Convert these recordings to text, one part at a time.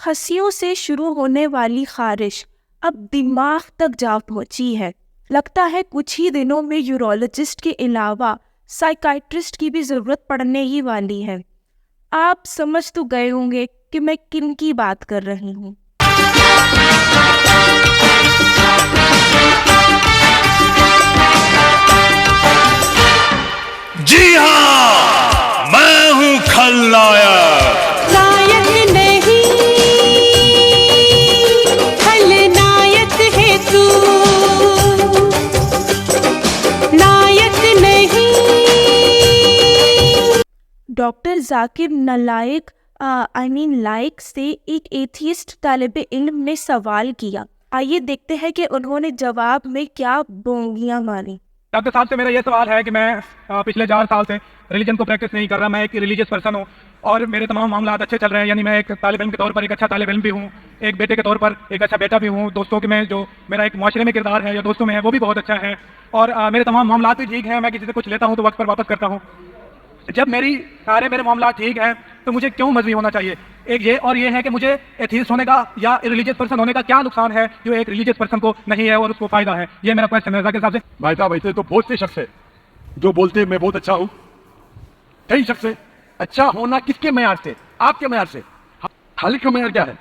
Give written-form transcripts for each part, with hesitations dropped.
ہنسیوں سے شروع ہونے والی خارش اب دماغ تک جا پہنچی ہے۔ لگتا ہے کچھ ہی دنوں میں یورولوجسٹ کے علاوہ سائیکائٹرسٹ کی بھی ضرورت پڑنے ہی والی ہے۔ آپ سمجھ تو گئے ہوں گے کہ میں کن کی بات کر رہی ہوں۔ جی ہاں، میں ہوں خلنائک۔ نائک نہیں، خلنائک ہے تو، نائک نہیں۔ ڈاکٹر ذاکر نالائق لائق سے ایک ایتھیسٹ طالب علم نے سوال کیا۔ آئیے دیکھتے ہیں کہ انہوں نے جواب میں کیا بونگیاں ماری۔ ڈاکٹر صاحب سے میرا یہ سوال ہے کہ میں پچھلے 4 سال سے ریلیجن کو پریکٹس نہیں کر رہا۔ میں ایک ریلیجیس پرسن ہوں اور میرے تمام معاملات اچھے چل رہے ہیں، یعنی میں ایک طالب علم کے طور پر ایک اچھا طالب علم بھی ہوں، ایک بیٹے کے طور پر ایک اچھا بیٹا بھی ہوں، دوستوں کے میں جو میرا ایک معاشرے میں کردار ہے یا دوستوں میں ہے وہ بھی بہت اچھا ہے، اور میرے تمام معاملات بھی ٹھیک ہیں۔ میں کسی سے کچھ لیتا ہوں تو وقت پر واپس کرتا ہوں۔ جب میرے معاملات ٹھیک ہیں تو مجھے کیوں مذہبی ہونا چاہیے؟ ایک یہ اور یہ ہے کہ مجھے ایتھیسٹ ہونے کا یا ریلیجیس پرسن ہونے کا کیا نقصان ہے جو ایک ریلیجیس پرسن کو نہیں ہے اور اس کو فائدہ ہے؟ یہ میرا کوشچن ہے ذاکر صاحب سے۔ بھائی صاحب ایسے تو بہت سے شخص ہے جو بولتے ہیں میں بہت اچھا ہوں، کئی شخص ہے۔ اچھا ہونا کس کے معیار سے؟ آپ کے معیار سے۔ خالق کا معیار کیا ہے؟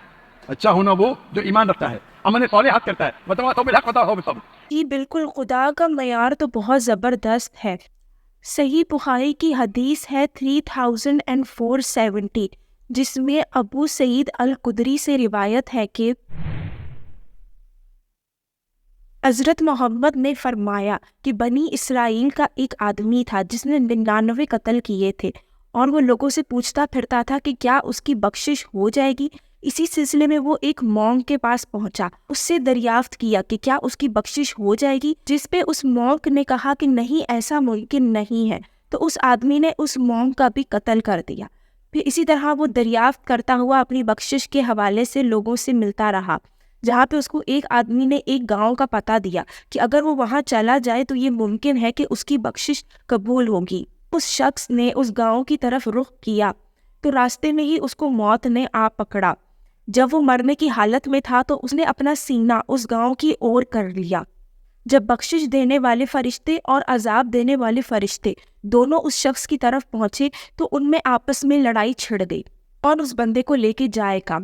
اچھا ہونا وہ جو ایمان رکھتا ہے، عمل صالحات کرتا ہے، وتواصوا بالحق وتواصوا بالصبر۔ جی بالکل، خدا کا معیار تو بہت زبردست ہے۔ صحیح بخاری کی حدیث ہے 3470 جس میں ابو سعید الخدری سے روایت ہے کہ حضرت محمد نے فرمایا کہ بنی اسرائیل کا ایک آدمی تھا جس نے 99 قتل کیے تھے، اور وہ لوگوں سے پوچھتا پھرتا تھا کہ کیا اس کی بخشش ہو جائے گی۔ اسی سلسلے میں وہ ایک مونک کے پاس پہنچا، اس سے دریافت کیا کہ کیا اس کی بخشش ہو جائے گی، جس پہ اس مونک نے کہا کہ نہیں، ایسا ممکن نہیں ہے۔ تو اس آدمی نے اس مونک کا بھی قتل کر دیا۔ پھر اسی طرح وہ دریافت کرتا ہوا اپنی بخشش کے حوالے سے لوگوں سے ملتا رہا، جہاں پہ اس کو ایک آدمی نے ایک گاؤں کا پتہ دیا کہ اگر وہ وہاں چلا جائے تو یہ ممکن ہے کہ اس کی بخشش قبول ہوگی۔ اس شخص نے اس گاؤں کی طرف رخ کیا تو راستے میں ہی اس کو موت نے آ پکڑا۔ جب وہ مرنے کی حالت میں تھا تو اس نے اپنا سینہ اس گاؤں کی اور کر لیا۔ جب بخشش دینے والے فرشتے اور عذاب دینے والے فرشتے دونوں اس شخص کی طرف پہنچے تو ان میں آپس میں لڑائی چھڑ گئی اور اس بندے کو لے کے جائے گا،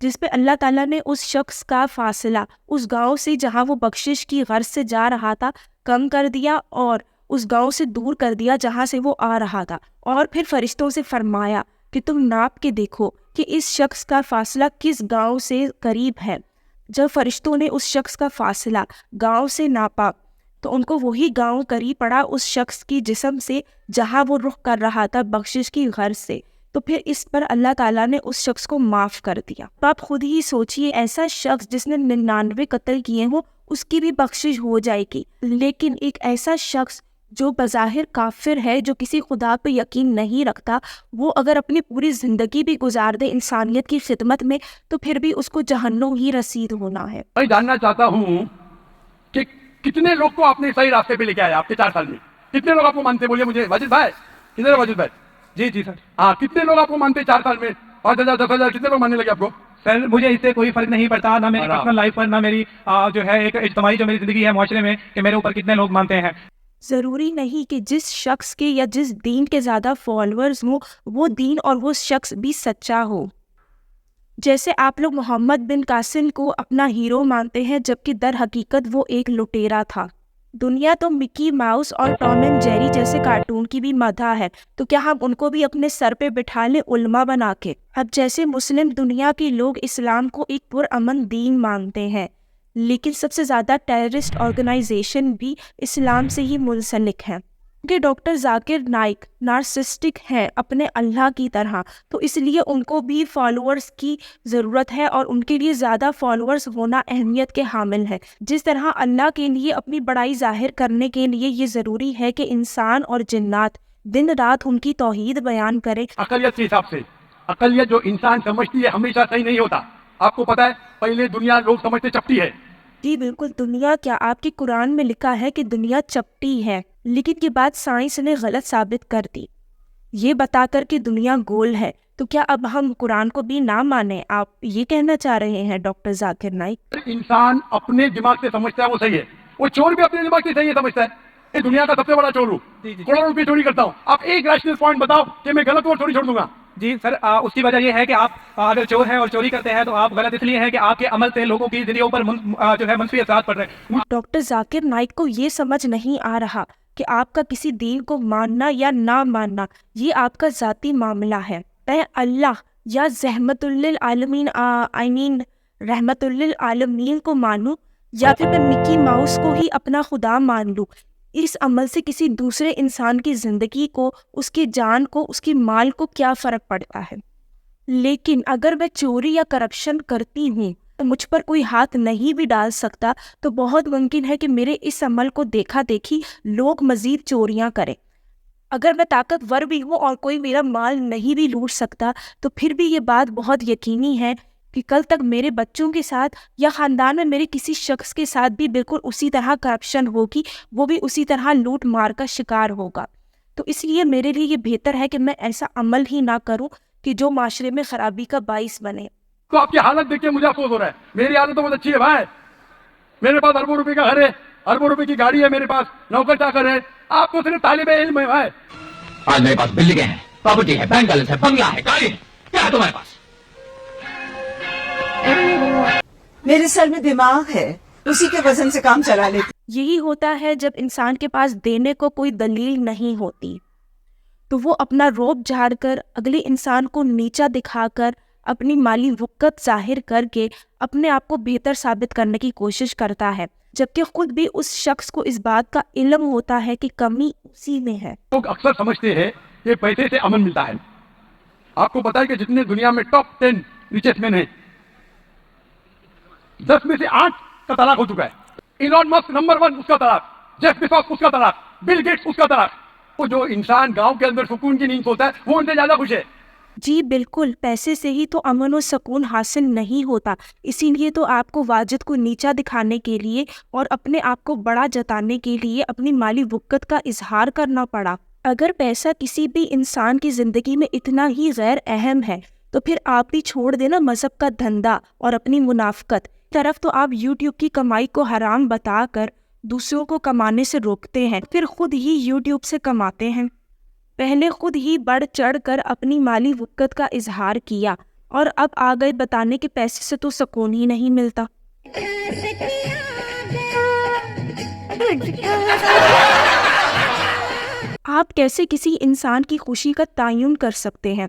جس پہ اللہ تعالیٰ نے اس شخص کا فاصلہ اس گاؤں سے جہاں وہ بخشش کی غرض سے جا رہا تھا کم کر دیا، اور اس گاؤں سے دور کر دیا جہاں سے وہ آ رہا تھا۔ اور پھر فرشتوں سے فرمایا کہ تم ناپ کے دیکھو کہ اس شخص کا فاصلہ کس گاؤں سے قریب ہے۔ جب فرشتوں نے اس شخص کا فاصلہ گاؤں سے ناپا تو ان کو وہی گاؤں قریب پڑا اس شخص کی جسم سے جہاں وہ رخ کر رہا تھا بخشش کی غرض سے۔ تو پھر اس پر اللہ تعالیٰ نے اس شخص کو معاف کر دیا۔ تو آپ خود ہی سوچئے، ایسا شخص جس نے 99 قتل کیے ہوں اس کی بھی بخشش ہو جائے گی، لیکن ایک ایسا شخص جو بظاہر کافر ہے، جو کسی خدا پہ یقین نہیں رکھتا، وہ اگر اپنی پوری زندگی بھی گزار دے انسانیت کی خدمت میں تو پھر بھی اس کو جہنم ہی رسید ہونا ہے۔ میں جاننا چاہتا ہوں کہ کتنے لوگ کو آپ نے صحیح راستے پہ لے کے آیا آپ کے 4 سال میں؟ کتنے لوگ آپ کو مانتے؟ بولیے مجھے۔ واجد بھائی کتنے لوگ؟ واجد بھائی جی سر، ہاں کتنے لوگ آپ کو مانتے 4 سال میں؟ 5,000 10,000 کتنے لوگ ماننے لگے آپ کو؟ سر مجھے اس سے کوئی فرق نہیں پڑتا، نہ میری پرسنل لائف پر، نہ میری جو ہے ایک اجتماعی جو میری زندگی ہے معاشرے میں، کہ میرے اوپر کتنے لوگ مانتے ہیں۔ ضروری نہیں کہ جس شخص کے یا جس دین کے زیادہ فالوورز ہوں وہ دین اور وہ شخص بھی سچا ہو۔ جیسے آپ لوگ محمد بن قاسم کو اپنا ہیرو مانتے ہیں جبکہ در حقیقت وہ ایک لٹیرا تھا۔ دنیا تو مکی ماؤس اور ٹام اینڈ جیری جیسے کارٹون کی بھی مداح ہے، تو کیا ہم ان کو بھی اپنے سر پہ بٹھا لیں علماء بنا کے؟ اب جیسے مسلم دنیا کے لوگ اسلام کو ایک پرامن دین مانتے ہیں، لیکن سب سے زیادہ ٹیررسٹ آرگنائزیشن بھی اسلام سے ہی منسلک ہیں، کہ ڈاکٹر ذاکر نائک نارسسٹک ہیں اپنے اللہ کی طرح، تو اس لیے ان کو بھی فالوورز کی ضرورت ہے اور ان کے لیے زیادہ فالوورز ہونا اہمیت کے حامل ہے۔ جس طرح اللہ کے لیے اپنی بڑائی ظاہر کرنے کے لیے یہ ضروری ہے کہ انسان اور جنات دن رات ان کی توحید بیان کرے۔ اقلیت کے حساب سے اقلیت جو انسان سمجھتی ہے ہمیشہ صحیح نہیں ہوتا۔ آپ کو پتا ہے پہلے دنیا لوگ سمجھتے چپٹی ہے۔ جی بالکل، دنیا کیا، آپ کے قرآن میں لکھا ہے کہ دنیا چپٹی ہے، لیکن یہ بات سائنس نے غلط ثابت کر دی، یہ بتا کر کہ دنیا گول ہے۔ تو کیا اب ہم قرآن کو بھی نہ مانیں؟ آپ یہ کہنا چاہ رہے ہیں ڈاکٹر ذاکر نائک؟ انسان اپنے دماغ سے سمجھتا ہے وہ صحیح ہے، وہ چور بھی اپنے دماغ سے صحیح ہے سمجھتا ہے. یہ دنیا کا سب سے بڑا چور ہوں، کروڑوں روپے چوری کرتا ہوں. آپ ایک ریشنل پوائنٹ بتاؤ کہ میں غلط ہوں اور چوری چھوڑ دوں گا. جی سر، اس کی وجہ یہ ہے کہ آپ اگر چور ہیں اور چوری کرتے ہیں تو آپ غلط اس لیے ہیں کہ آپ کے عمل سے لوگوں کی زندگیوں پر جو ہے منفی اثرات پڑ رہے ہیں. ڈاکٹر ذاکر نائک کو یہ سمجھ نہیں آ رہا کہ آپ کا کسی دین کو ماننا یا نہ ماننا یہ آپ کا ذاتی معاملہ ہے. میں اللہ یا رحمت للعالمین رحمت للعالمین کو مانوں یا پھر میں مکی ماؤس کو ہی اپنا خدا مان لوں، اس عمل سے کسی دوسرے انسان کی زندگی کو، اس کی جان کو، اس کی مال کو کیا فرق پڑتا ہے؟ لیکن اگر میں چوری یا کرپشن کرتی ہوں، مجھ پر کوئی ہاتھ نہیں بھی ڈال سکتا، تو بہت ممکن ہے کہ میرے اس عمل کو دیکھا دیکھی لوگ مزید چوریاں کریں. اگر میں طاقتور بھی ہوں اور کوئی میرا مال نہیں بھی لوٹ سکتا، تو پھر بھی یہ بات بہت یقینی ہے کہ کل تک میرے بچوں کے ساتھ یا خاندان میں میرے کسی شخص کے ساتھ بھی بالکل اسی طرح کرپشن ہوگی، وہ بھی اسی طرح لوٹ مار کا شکار ہوگا. تو اس لیے میرے لیے یہ بہتر ہے کہ میں ایسا عمل ہی نہ کروں کہ جو معاشرے میں خرابی کا باعث بنے. تو آپ کی حالت دیکھ کے مجھے افسوس ہو رہا ہے. میری حالت تو بہت اچھی ہے بھائی، میرے پاس اربوں روپے کا گھر ہے، اربوں روپے کی گاڑی ہے، میرے پاس نوکر چاکر ہے. آپ کو صرف طالب علم ہے بھائی. آج میرے پاس بلڈنگیں ہیں، پراپرٹی ہے، بینک بیلنس ہے، بنگلہ ہے، گاڑی ہے، کیا ہے تمہارے پاس؟ میرے سر میں دماغ ہے، اسی کے وزن سے کام چلا لیتی. یہی ہوتا ہے جب انسان کے پاس دینے کو کوئی دلیل نہیں ہوتی، تو وہ اپنا روب جھاڑ کر، اگلے انسان کو نیچا دکھا کر، اپنی مالی وقت ظاہر کر کے اپنے آپ کو بہتر ثابت کرنے کی کوشش کرتا ہے، جبکہ خود بھی اس شخص کو اس بات کا علم ہوتا ہے کہ کمی اسی میں ہے. لوگ اکثر سمجھتے ہیں کہ پیسے سے امن ملتا ہے. آپ کو پتا ہے کہ جتنے دنیا میں ٹاپ 10 ریچسٹ مین ہیں، 10 میں سے 8 کا طلاق ہو چکا ہے. ایلون مسک نمبر 1 اس کا طلاق، جیف بیزوس اس کا طلاق، بل گیٹس اس کا طلاق. وہ جو انسان گاؤں کے اندر سکون کی نیند سوتا ہے وہ ان سے زیادہ خوش ہے. جی بالکل، پیسے سے ہی تو امن و سکون حاصل نہیں ہوتا، اسی لیے تو آپ کو واجد کو نیچا دکھانے کے لیے اور اپنے آپ کو بڑا جتانے کے لیے اپنی مالی وقت کا اظہار کرنا پڑا. اگر پیسہ کسی بھی انسان کی زندگی میں اتنا ہی غیر اہم ہے تو پھر آپ بھی چھوڑ دینا مذہب کا دھندا اور اپنی منافقت. طرف تو آپ یوٹیوب کی کمائی کو حرام بتا کر دوسروں کو کمانے سے روکتے ہیں، پھر خود ہی یوٹیوب سے کماتے ہیں. پہلے خود ہی بڑھ چڑھ کر اپنی مالی وقت کا اظہار کیا اور اب آ گئے بتانے کہ پیسے سے تو سکون ہی نہیں ملتا. آپ کیسے کسی انسان کی خوشی کا تعین کر سکتے ہیں؟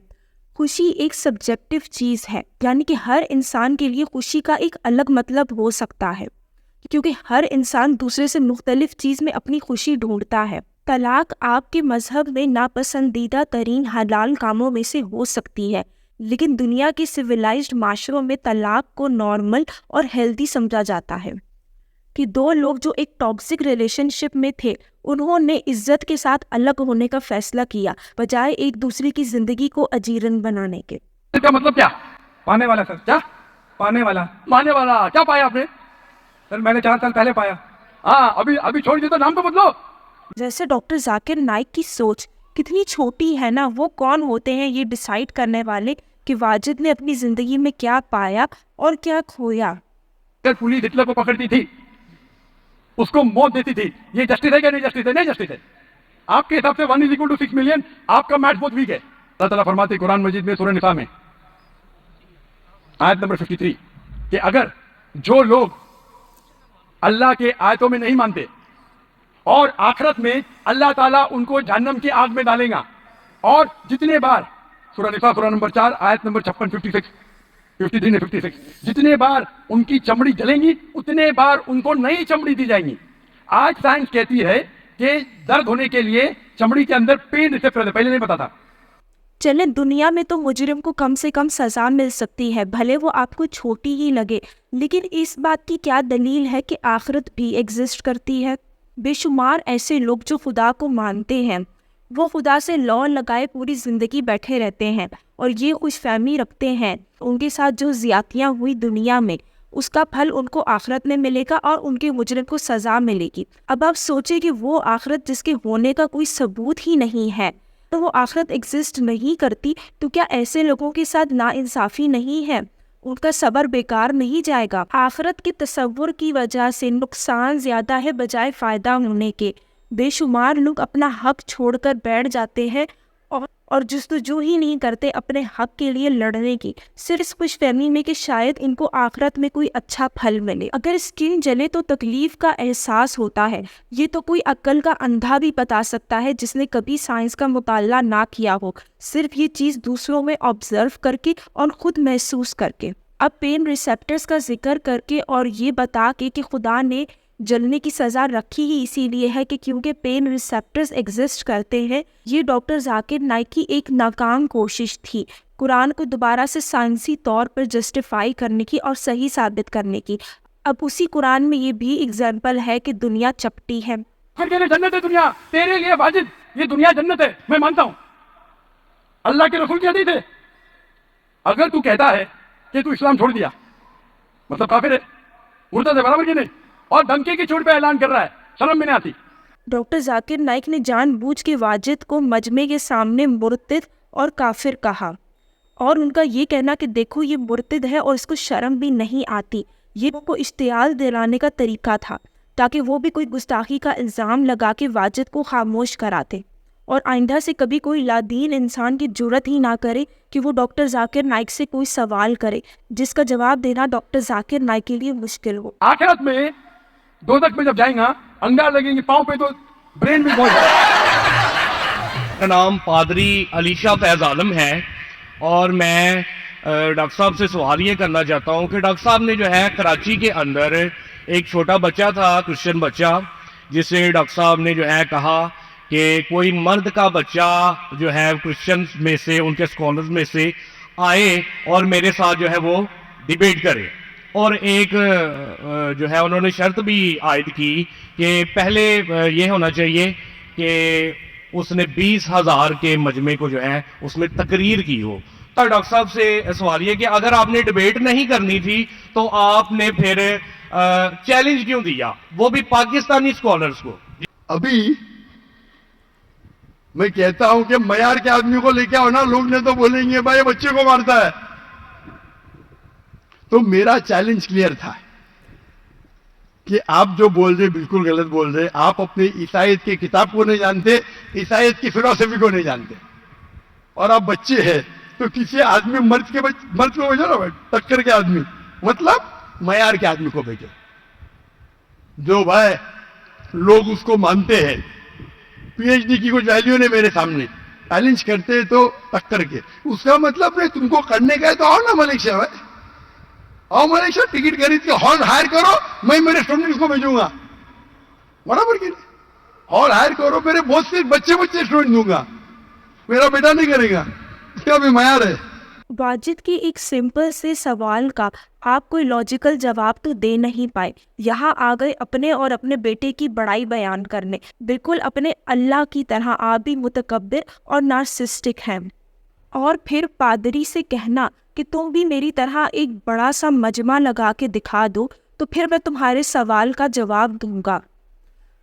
خوشی ایک سبجیکٹو چیز ہے، یعنی کہ ہر انسان کے لیے خوشی کا ایک الگ مطلب ہو سکتا ہے، کیونکہ ہر انسان دوسرے سے مختلف چیز میں اپنی خوشی ڈھونڈتا ہے. طلاق آپ کے مذہب میں ناپسندیدہ ترین حلال کاموں میں سے ہو سکتی ہے، لیکن دنیا کے سویلائزڈ معاشروں میں طلاق کو نارمل اور ہیلدی سمجھا جاتا ہے. کہ 2 لوگ جو ایک ٹاکسک ریلیشن شپ میں تھے، انہوں نے عزت کے ساتھ الگ ہونے کا فیصلہ کیا بجائے ایک دوسرے کی زندگی کو اجیرن بنانے کے. اس کا مطلب کیا؟ پانے والا سر، کیا پانے والا. ماننے والا؟ کیا پایا آپ نے؟ سر میں نے 4 سال پہلے پایا. ہاں ابھی چھوڑ دیا تو نام تو بدلو. جیسے ڈاکٹر ذاکر نائک کی سوچ کتنی چھوٹی ہے نا. وہ کون ہوتے ہیں یہ ڈیسائیڈ کرنے والے کہ واجد نے اپنی زندگی میں کیا پایا اور کیا کھویا؟ اگر پولیس ہٹلر کو پکڑتی تھی، اس کو موت دیتی تھی، یہ جسٹس ہے کہ نہیں جسٹس ہے؟ نہیں جسٹس ہے. آپ کے حساب سے 1=6 ملین، آپ کا میتھ بہت ویک ہے. اللہ تعالیٰ فرماتے قرآن مجید میں سورہ نساء میں آیت نمبر 53 کہ اگر جو لوگ اللہ کے آیتوں میں نہیں مانتے اور آخرت میں اللہ تعالیٰ ان کو جہنم کی آگ میں ڈالے گا، اور جتنے بار سورہ نساء سورہ نمبر 4 آیت نمبر 56 53 نے 56 جتنے بار ان کی چمڑی جلیں گی اتنے بار ان کو نئی چمڑی دی جائیں گی. آج سائنس کہتی ہے کہ درد ہونے کے لیے چمڑی کے اندر پین ریسپٹر ہے، پہلے نہیں پتا تھا. چلیں دنیا میں تو مجرم کو کم سے کم سزا مل سکتی ہے، بھلے وہ آپ کو چھوٹی ہی لگے، لیکن اس بات کی کیا دلیل ہے کہ آخرت بھی ایگزسٹ کرتی ہے؟ بے شمار ایسے لوگ جو خدا کو مانتے ہیں، وہ خدا سے لو لگائے پوری زندگی بیٹھے رہتے ہیں اور یہ خوش فہمی رکھتے ہیں ان کے ساتھ جو زیادتیاں ہوئی دنیا میں اس کا پھل ان کو آخرت میں ملے گا اور ان کے مجرم کو سزا ملے گی. اب آپ سوچیں کہ وہ آخرت جس کے ہونے کا کوئی ثبوت ہی نہیں ہے، تو وہ آخرت ایگزسٹ نہیں کرتی تو کیا ایسے لوگوں کے ساتھ ناانصافی نہیں ہے؟ ان کا صبر بیکار نہیں جائے گا؟ آخرت کے تصور کی وجہ سے نقصان زیادہ ہے بجائے فائدہ ہونے کے۔ بے شمار لوگ اپنا حق چھوڑ کر بیٹھ جاتے ہیں اور جستجو ہی نہیں کرتے اپنے حق کے لیے لڑنے کی، صرف اس خوش فہمی میں کہ شاید ان کو آخرت میں کوئی اچھا پھل ملے۔ اگر اسکن جلے تو تکلیف کا احساس ہوتا ہے، یہ تو کوئی عقل کا اندھا بھی بتا سکتا ہے جس نے کبھی سائنس کا مطالعہ نہ کیا ہو، صرف یہ چیز دوسروں میں آبزرو کر کے اور خود محسوس کر کے۔ اب پین ریسیپٹرز کا ذکر کر کے اور یہ بتا کے کہ خدا نے جلنے کی سزا رکھی ہی اسی لیے ہے کہ کیونکہ پین ریسیپٹرز ایگزسٹ کرتے ہیں، یہ ڈاکٹر ذاکر نائک کی ایک ناکام کوشش تھی قرآن کو دوبارہ سے سائنسی طور پر جسٹیفائی کرنے کی اور صحیح ثابت کرنے کی۔ اب اسی قرآن میں یہ بھی اگزامپل ہے کہ دنیا چپٹی ہے۔ پھر کے لیے جنت ہے دنیا، تیرے لیے واجب یہ دنیا جنت ہے، میں مانتا ہوں، اللہ کے رسول کی حدیث ہے۔ اگر تو کہتا ہے کہ تو اسلام چھوڑ دیا مطلب کافر ہے، مرتد ہے، برابر کی نہیں، اور دھمکی کی چوٹ پہ اعلان کر رہا ہے، شرم میں نہیں آتی؟ ڈاکٹر ذاکر نائک نے جان بوجھ کے واجد کو مجمع کے سامنے مرتد اور کافر کہا، اور ان کا یہ کہنا کہ دیکھو یہ مرتد ہے اور اس کو شرم بھی نہیں آتی، یہ ان کو اشتعال دلانے کا طریقہ تھا تاکہ وہ بھی کوئی گستاخی کا الزام لگا کے واجد کو خاموش کراتے، اور آئندہ سے کبھی کوئی لادین انسان کی جرت ہی نہ کرے کہ وہ ڈاکٹر ذاکر نائک سے کوئی سوال کرے جس کا جواب دینا ڈاکٹر ذاکر نائک کے لیے مشکل ہو۔ آخرت میں دوزخ میں جب جائیں گا انگار لگیں گے پاؤں پہ تو برین بھی بہت جائے گا۔ میرا نام پادری علیشہ فیض عالم ہے، اور میں ڈاکٹر صاحب سے سوال یہ کرنا چاہتا ہوں کہ ڈاکٹر صاحب نے جو ہے کراچی کے اندر ایک چھوٹا بچہ تھا، کرسچن بچہ، جسے ڈاکٹر صاحب نے جو ہے کہا کہ کوئی مرد کا بچہ جو ہے کرسچن میں سے، ان کے اسکالرز میں سے آئے اور میرے ساتھ جو ہے وہ ڈیبیٹ کرے، اور ایک جو ہے انہوں نے شرط بھی عائد کی کہ پہلے یہ ہونا چاہیے کہ اس نے 20,000 کے مجمع کو جو ہے اس میں تقریر کی ہو۔ تو ڈاکٹر صاحب سے سوال یہ کہ اگر آپ نے ڈیبیٹ نہیں کرنی تھی تو آپ نے پھر چیلنج کیوں دیا، وہ بھی پاکستانی اسکالرز کو؟ ابھی میں کہتا ہوں کہ معیار کے آدمی کو لے کے آؤ نا، لوگ نے تو بولیں گے بھائی بچے کو مارتا ہے۔ تو میرا چیلنج کلیئر تھا کہ آپ جو بول رہے بالکل غلط بول رہے، آپ اپنے عیسائیت کی کتاب کو نہیں جانتے، عیسائیت کی فلسفی کو نہیں جانتے، اور آپ بچے ہیں تو کسی آدمی مرد کو بھیجو نا، ٹکر کے آدمی مطلب معیار کے آدمی کو بھیجو جو بھائی لوگ اس کو مانتے ہیں۔ پی ایچ ڈی کی کچھ ویلیو نے میرے سامنے چیلنج کرتے تو ٹکر کے، اس کا مطلب نہیں تم کو کرنے کا ہے تو آؤ نا ملیشیا میں، آؤ ملیشیا، ٹکٹ خرید کے ہال ہائر کرو، میں میرے اسٹوڈنٹس کو بھیجوں گا، برابر کی ہال ہائر کرو، میرے بہت سے بچے اسٹوڈنٹ دوں گا، میرا بیٹا نہیں کرے گا، اس کا بھی معیار ہے۔ واجد کے ایک سمپل سے سوال کا آپ کوئی لاجیکل جواب تو دے نہیں پائے، یہاں آ گئے اپنے اور اپنے بیٹے کی بڑائی بیان کرنے، بالکل اپنے اللہ کی طرح آپ بھی متکبر اور نارسسٹک ہیں، اور پھر پادری سے کہنا کہ تم بھی میری طرح ایک بڑا سا مجمع لگا کے دکھا دو تو پھر میں تمہارے سوال کا جواب دوں گا۔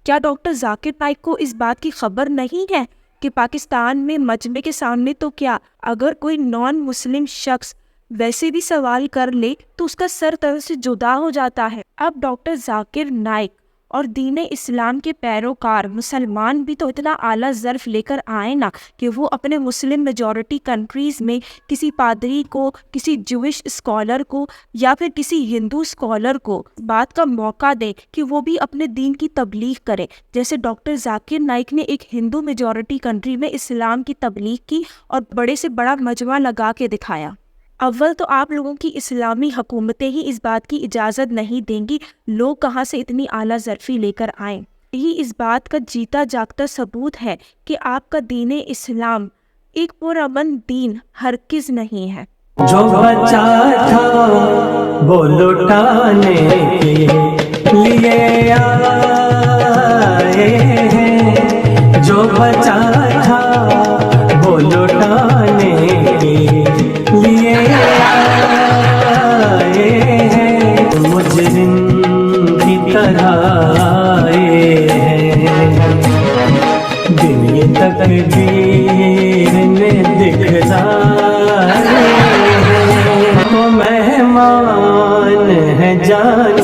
کیا ڈاکٹر ذاکر نائک کو اس بات کی خبر نہیں ہے کہ پاکستان میں مجمع کے سامنے تو کیا اگر کوئی نان مسلم شخص ویسے بھی سوال کر لے تو اس کا سر تن سے جدا ہو جاتا ہے؟ اب ڈاکٹر ذاکر نائک اور دین اسلام کے پیروکار مسلمان بھی تو اتنا اعلیٰ ظرف لے کر آئے نا کہ وہ اپنے مسلم میجورٹی کنٹریز میں کسی پادری کو، کسی جوش اسکالر کو یا پھر کسی ہندو اسکالر کو بات کا موقع دیں کہ وہ بھی اپنے دین کی تبلیغ کرے، جیسے ڈاکٹر ذاکر نائک نے ایک ہندو میجورٹی کنٹری میں اسلام کی تبلیغ کی اور بڑے سے بڑا مجمع لگا کے دکھایا۔ اول تو آپ لوگوں کی اسلامی حکومتیں ہی اس بات کی اجازت نہیں دیں گی، لوگ کہاں سے اتنی اعلیٰ ظرفی لے کر آئیں؟ یہی اس بات کا جیتا جاگتا ثبوت ہے کہ آپ کا دین اسلام ایک پرامن دین ہرگز نہیں ہے۔ جو بچا تھا وہ لوٹانے کے لیے آئے ہیں، جو بچا تھا وہ لوٹانے کے لیے آئے ہیں، مجرم کی طرح آئے ہیں، دن یہ تقدیر ہیں جان